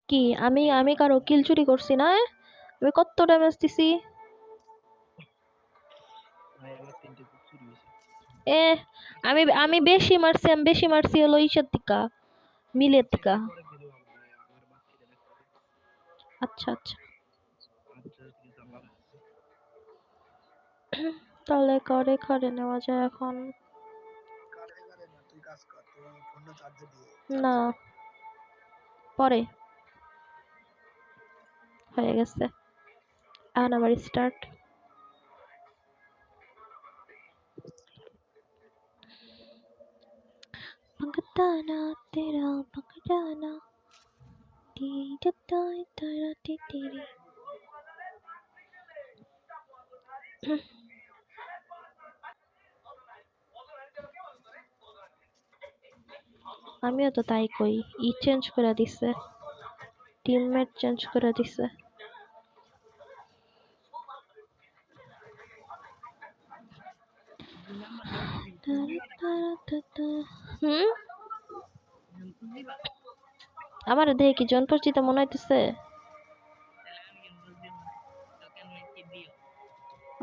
কি আমি আমি কারো কিল চুরি করছি না? আমি কত ড্যামেজ দিছি? এ আমি আমি বেশি মারছি হলো ইসের থেকে, মিলের থেকে। আচ্ছা আচ্ছা, তাহলে করে করে নেওয়া যায় এখন। না, পরে হয়ে গেছে। এখন আবার স্টার্ট। पकड़ना तेरा पकड़ना तेरी तेरा तेरी। আমিও তো তাই কই, ই চেঞ্জ করে দিছে, টিমমেট চেঞ্জ করে দিছে। হুম, আমার দেখে কি জনপরিচিত মনে হইতেছে?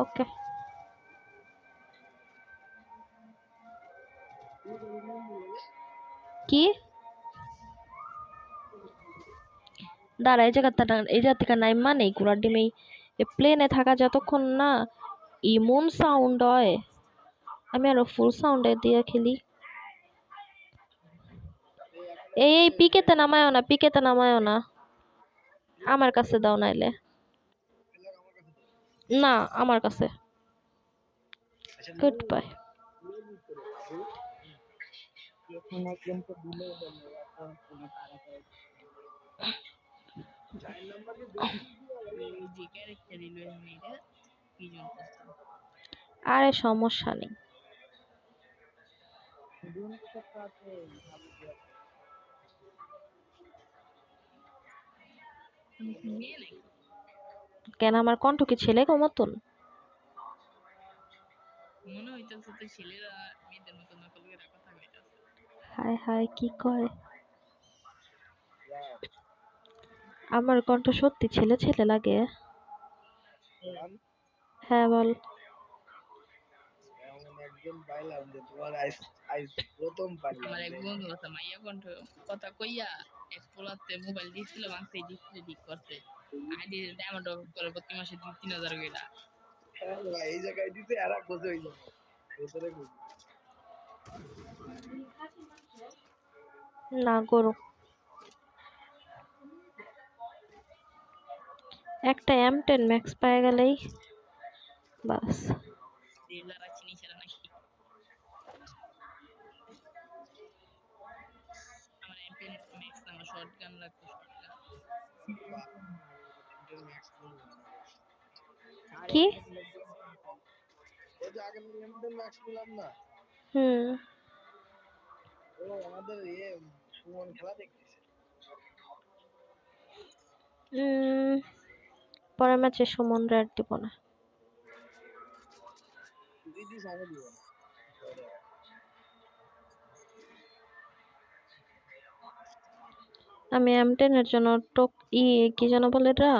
ওকে, কি দাঁড়া, এই জায়গা থেকে নাইমা নেই কুড়ার ডিমেই প্লেনে থাকা যতক্ষণ না ইমন সাউন্ড হয়, আমি আরো ফুল সাউন্ডে দিয়ে খেলি। এই পিকেতে নামায়ও না, পিকেতে নামায়ও না, আমার কাছে দাও নাইলে। না, আমার কাছে। Good bye. আরে সমস্যা নেই। কেন আমার কণ্ঠ কি ছেলে গো মতন? হায় হায়, কি কয়? আমার কণ্ঠ সত্যি ছেলে ছেলে লাগে? হ্যাঁ বল। না গরু, একটা M10 ম্যাক্স পেয়ে গেলেই বাস। কি? হুম, পরের ম্যাচে সুমন রেড দিব না। আমি M10 এর জন্য টক কি যেন বলে এটা,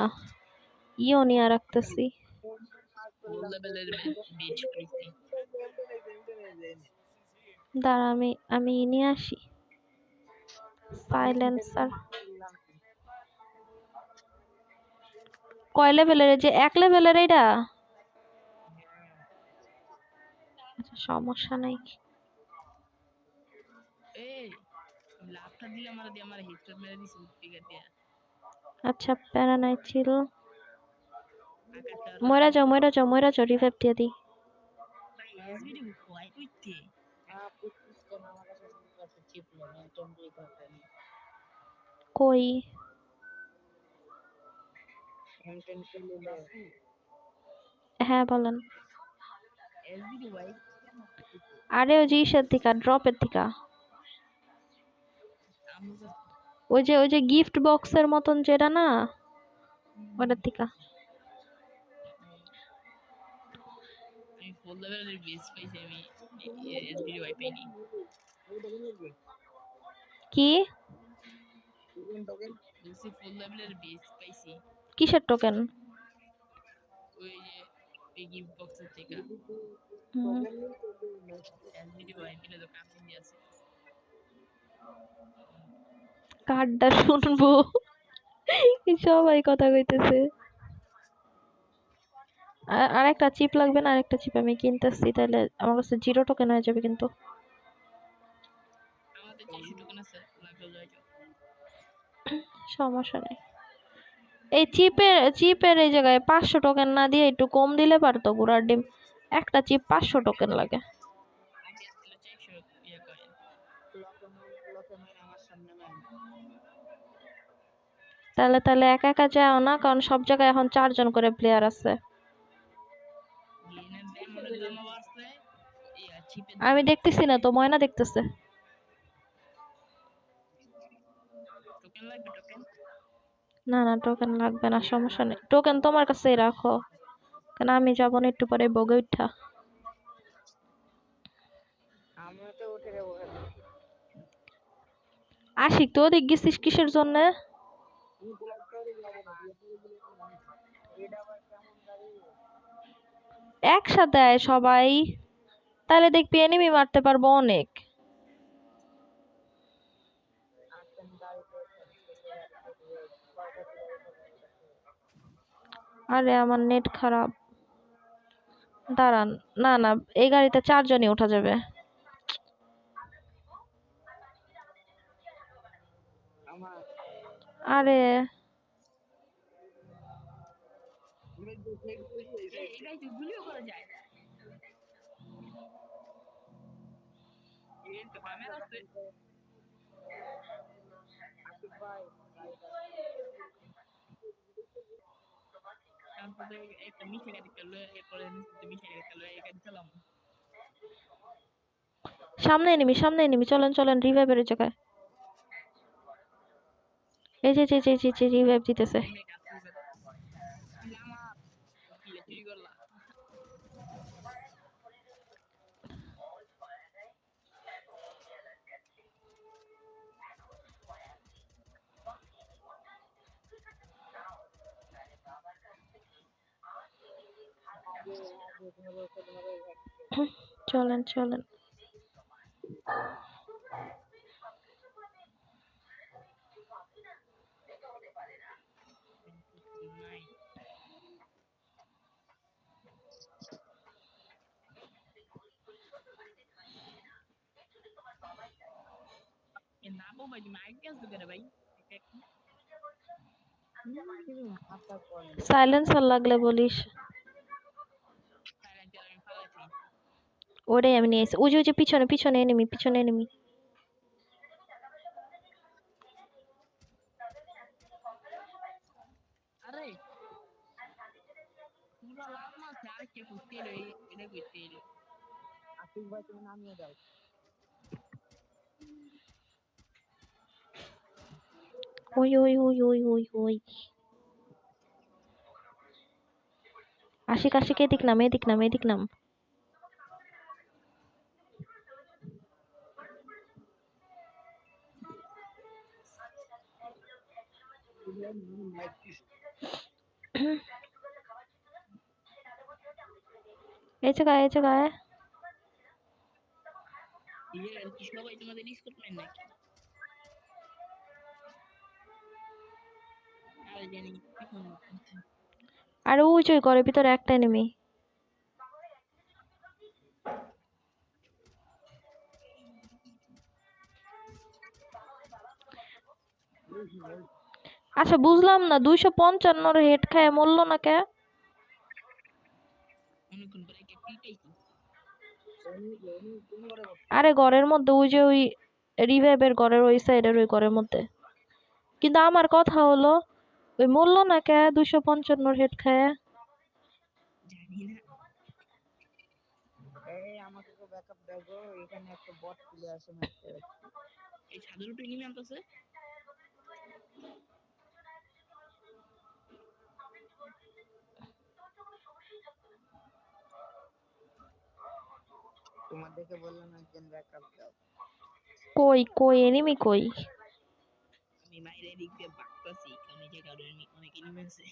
ইও নিয়ে রাখতেছি। দাঁড়া, আমি নিয়ে আসি সাইলেন্সার। কয় লেভেলের? যে 1 লেভেলের এটা? আচ্ছা, সমস্যা নাই। আচ্ছা, প্যারা নাই, ছিল। মইরা যাও মইরা যাও মইরা যাও, রিভাইভ দিয়ে দিই। কই? হ্যাঁ বলেন। আরে ওই যে ইসের থেকে, ড্রপের থেকে, ওই যে গিফট বক্সের মতন যেটা না, ওটার থেকে। কি? কিসের টোকেন? কার্ডটা শুনবো সবাই কথা কইতেছে। আর একটা চিপ লাগবে না? আরেকটা চিপ আমি কিনতেছি, তাহলে আমার কাছে 0 টোকেন হয়ে যাবে কিন্তু। সমস্যা নেই। এই চিপের এই জায়গায় 500 টোকেন না দিয়ে একটু কম দিলে পারতো গুড়ার ডিম। একটা চিপ 500 টোকেন লাগে। তাহলে একা একা যাও না, কারণ সব জায়গায় এখন 4 জন করে প্লেয়ার আছে। আমি দেখতেছি না তো, ময়না দেখতেছে। না না, টোকেন লাগবে না, সমস্যা নেই। টোকেন তোমার কাছেই রাখো, কারণ আমি যাবো না একটু পরে বগে উঠা। আশিক, তো ওদিক গেছিস কিসের জন্য? একসাথে আয় সবাই, তাহলে দেখবি এনিমি মারতে পারবো অনেক। আরে আমার নেট খারাপ, দাঁড়ান। না না, এই গাড়িতে 4 জনই ওঠা যাবে। আরে সামনে এনিমি, চলেন চলেন, রিভাইভের জায়গায়। এই যে রিভাইভ দিতেছে। চলেন চলেন। সাইলেন্সার লাগলে বলিস। ওটাই আমি নিয়েছি। ওই যে পিছনে এনিমি। ওই। আশিক, এদিক নাম। এই জায়গায়। আর ওই যে ঘরের ভিতরে একটা এনিমি। আচ্ছা বুঝলাম না, 255 হেড খায় মরলো না কে? আরে ঘরের মধ্যে, ওই রিভাইভের ঘরের ওই সাইডের ওই ঘরের মধ্যে। কিন্তু আমার কথা হলো, ওই মরলো না কে 255 হেড খায়? কই এনিমি কই? মাইরে দিক দিয়ে বাগতাছি কারণ এই জায়গায় অনেক এনিমি আছে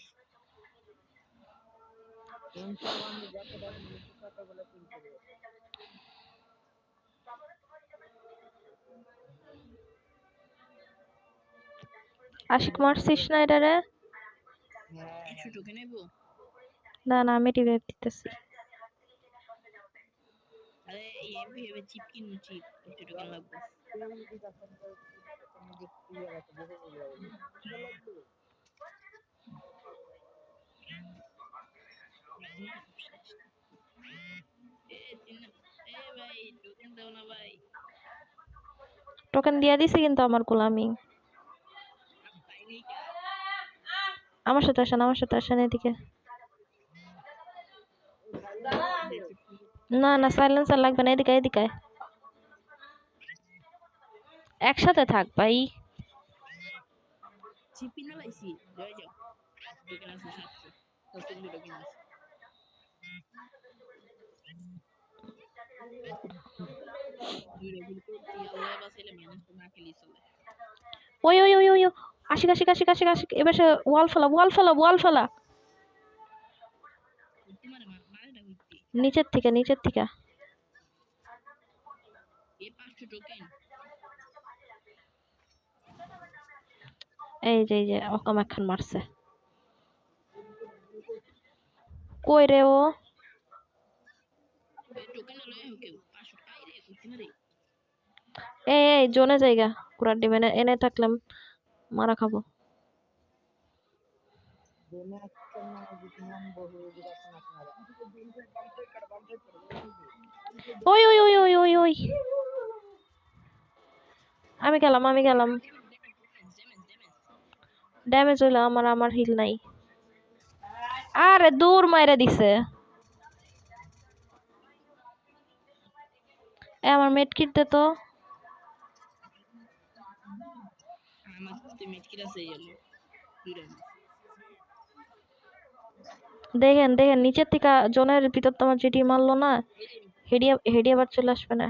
আশিক মারছিস না এটারে? 100 টোকেন নেবো না না, আমি রিভাইভ দিতেছি। আরে এমপি হবে চিপ কিনু চিপ 100 টোকেন লাগবে ভাই টোকেন দাও না ভাই টোকেন দিয়া দিছি কিন্তু আমার গোলামি। আমার সাথে আসেন, আমার সাথে আসেন এদিকে। না না, সাইলেন্সার লাগবে না, এদিকে এদিকে একসাথে থাক ভাই। চিপি না লাইছি রয়ে যাও টোকেন আছে 700 টোকেন আছে ওই ওই ওই ওই আশিক আশিক আশিক আশিক আশিক, এবার সে ওয়াল ফেলা ওয়াল ফেলা ওয়াল ফেলা নিচের থেকে নিচের থেকে। এই যে এই যে অকাম এখন মারছে। কই রে ও? এই জোনে জায়গা কুরার ডিম এনে থাকলাম মারা খাবো। ওই ওই ওই ওই ওই ওই আমি গেলাম আমি গেলাম। ড্যামেজ হইলো আমার, আমার হিল নাই। আরে দূর মাইরা দিছে। আমার মেড কিট দে তো। দেখেন দেখেন নিচের থেকে জনের ভিতর তোমার যেটি মারলো না, হেডিয়া হেডিয়া আবার চলে আসবে না।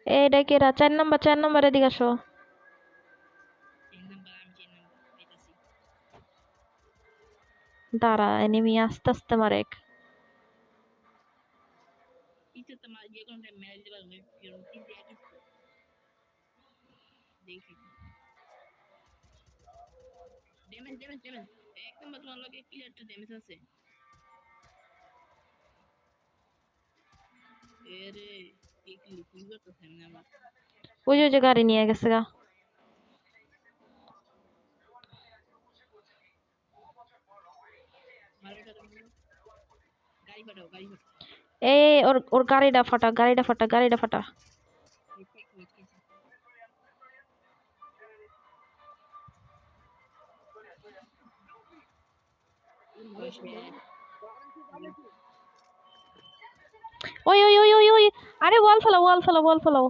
এইটা কেরা? 4 নাম্বার 4 নাম্বার এদিকে আসো। দাঁড়া, এনিমি আস্তে আস্তে মারে। ওই যে গাড়ি নিয়ে গেছে গা। এই ওর ওর গাড়িটা ফাটা গাড়িটা ফাটা গাড়িটা ফাটা। ওই ওই ওই ওই ওই আরে ওয়াল ফেলাও ওয়াল ফেলাও ওয়াল ফেলাও।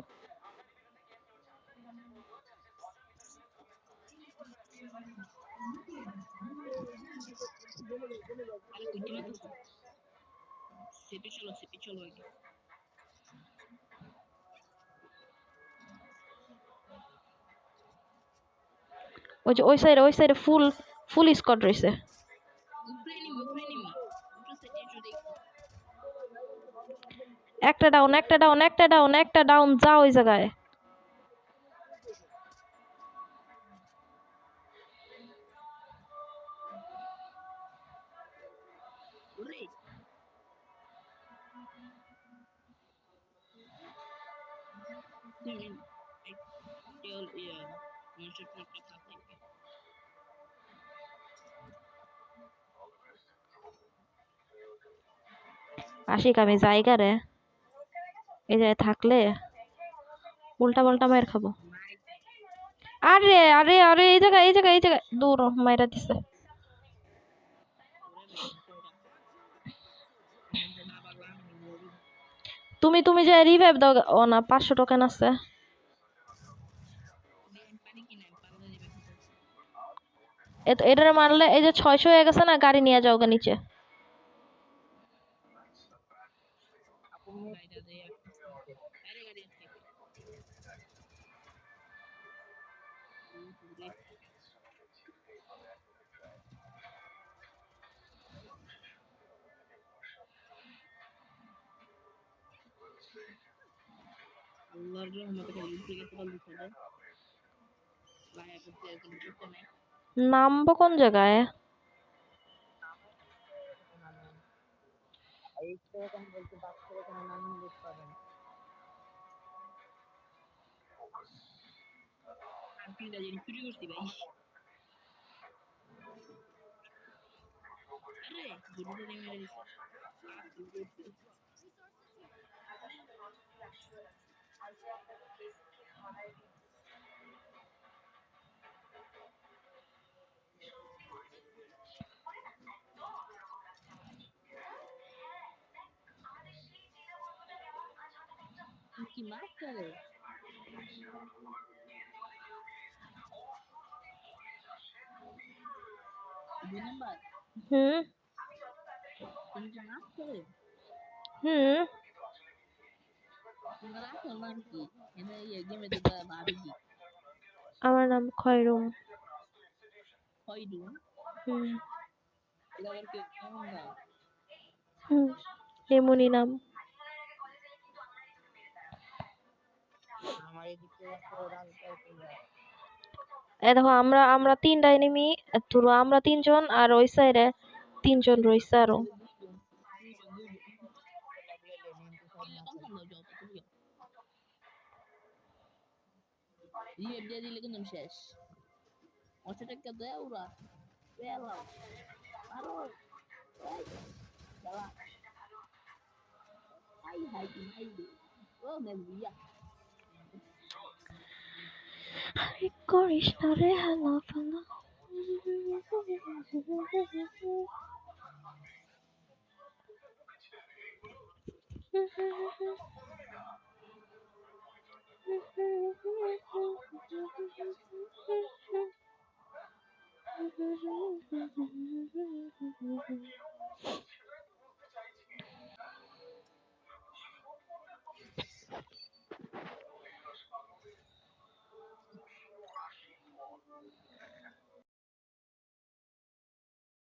ওই যে ওই সাইডে ফুল ফুল স্কোয়াড রয়েছে। একটা ডাউন একটা ডাউন একটা ডাউন একটা ডাউন, যা ওই জায়গায়। আশিক আমি জায়গা রে, এই জায়গায় থাকলে উল্টা পাল্টা মায়ের খাবো। আরে আরে আরে এই জায়গায় এই জায়গায় এই জায়গায় দূর মায়েরা দিছে। তুমি তুমি যে রিভাইভ দাও। ও না, 500 টোকেন আছে। এটারে মারলে এই যে 600 হয়ে গেছে না, গাড়ি নিয়ে যাও গা নিচে। বাইরে দেয় বাইরে গাড়ি আছে দূরে আল্লাহর রহমতে খালি উঠে গেছে বল দিছে রে লায়া করতে এরকম করতে নাই নামবো কোন জায়গায়? এই তো এখন বলতে বাস করে কোনো নামিয়ে দিতে পারবে না আর কি জানি চুরি করছি ভাই আরে গুরুরে মেরে দিছে চুরি করছি কি মারছে রে 2 নাম্বার হুম তুমি কি মারছে রে হুম তোমার আসল নাম কি এনে এই গেমে তো ভাবি কি আমার নাম খয়রুম। হয়ডু হুম এটা আবার কি কেমন না হুম এমনই নাম। আমার এদিকে রানটা এই দেখো আমরা আমরা 3টা এনিমি, ধরো আমরা 3জন আর ওই সাইডে 3জন রইছে আরো। দিলে কিন্তু শেষ অশোটাকে দেয় ওরা পেলাম আরো খেলা হাই হাই হাই ও মেলবিয়া করিস না রে হালা ফালা।